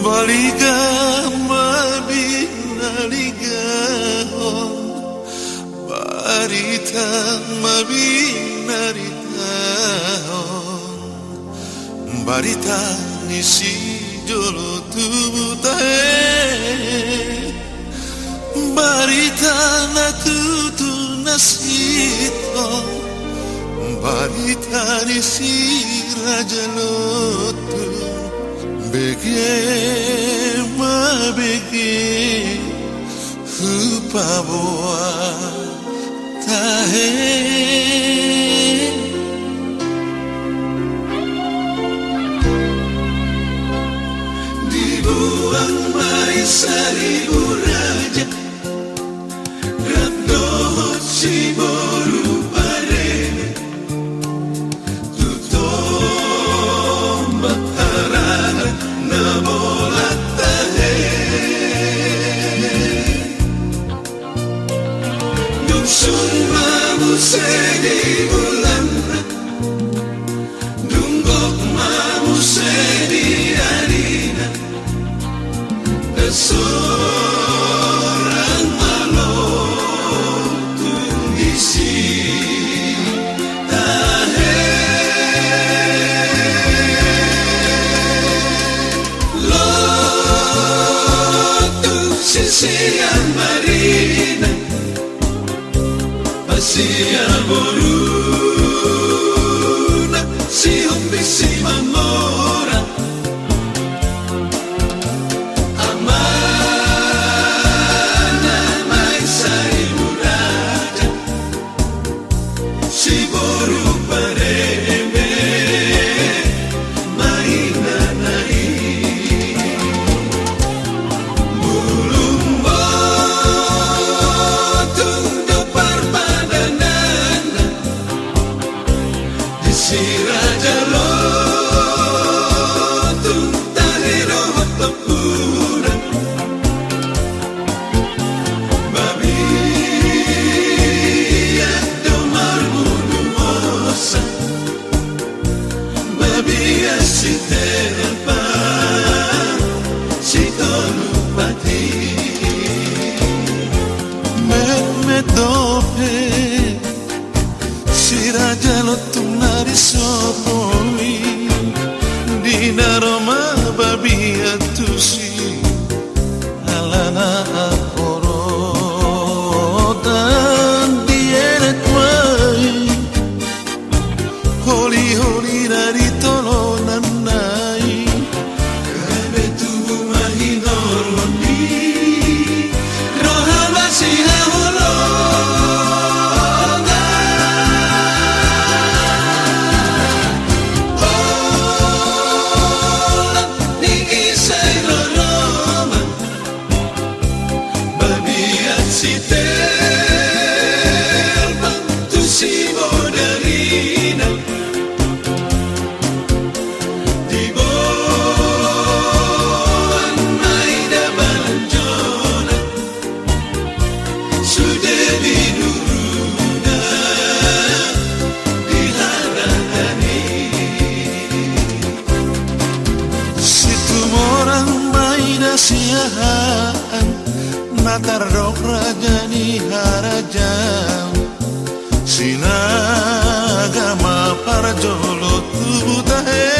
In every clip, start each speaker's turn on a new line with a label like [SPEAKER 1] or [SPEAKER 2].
[SPEAKER 1] Baliga mabinaliga barita mabinarita barita nisi jolo tubutae barita natutu nasito barita nisi raja lotu bege mabege hupaboa tahe dibuang mai seribu raja Rabdoh si boru pare tutom bataran na bolat tahe duksun mamu sedi bulan dunggok mamu sedi arina seorang malu tungisi tahe lo tu sisian marina pasia boruna si hombi si mamora si raja lotung tahiro hotopuna babi domar mudu mosa babi si terpa si tolupati metope si raja lotung nari sopoi dina Roma babi atusi alana aporo dan dieret mai holi holi dari tolo nanai kabe tubu mahinor londi rohama sihaholo si terbang tu si moderina di bawah maida balanjona sudah dinuruna di haradani situ orang maida siahaan natar dok rajani harajam sinagama parjolo tubutahe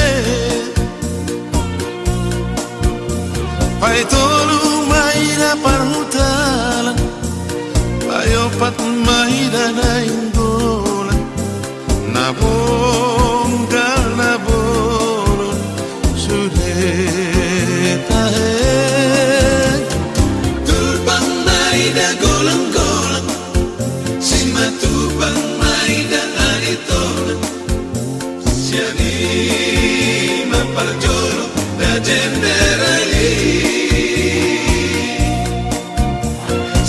[SPEAKER 1] pai tolu maida parhutalan payopat maida nainggolan nabonggal nabolon sudah tahe maida golang-golang si matubang maida aritona siani maparjolo da jenderali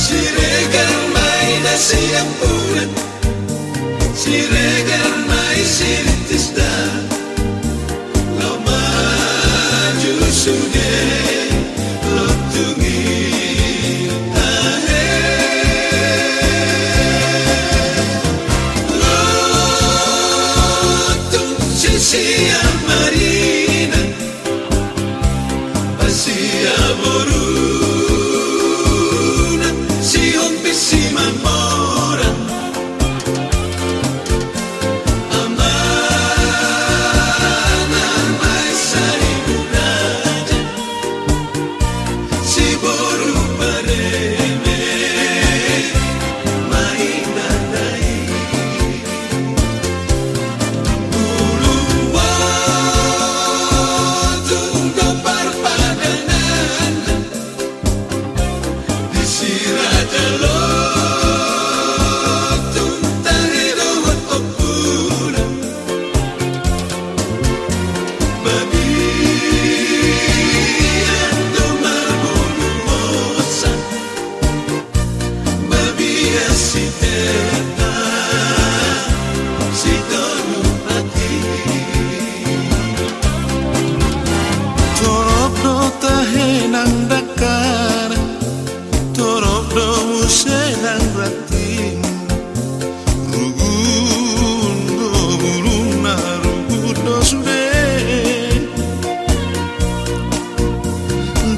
[SPEAKER 1] si regal maida si ampunan si regal mai si tisda lo maju sudah lo tungi si marina, si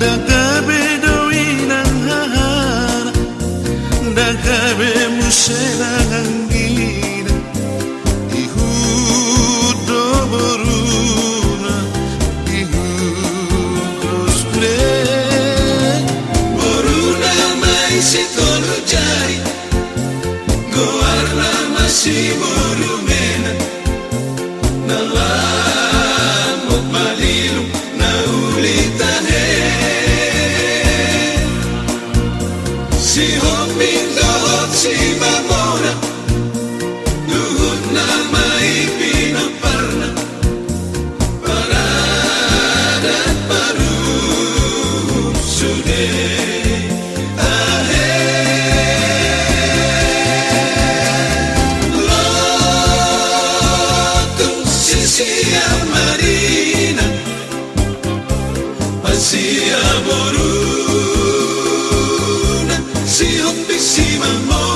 [SPEAKER 1] Dagabe doinang hahara, dagabe musela hangina, ihudo boruna, ihudo sure. Boruna mai sitolo jari, goarna masih borumena, nalamot malilong naulitahe. Si Hoping Dohot si Mamona, luhut na may pinaparna, paradat paruh sude. Ahe Lotung sisia marina, pasia boru, si Hoping si Mamona.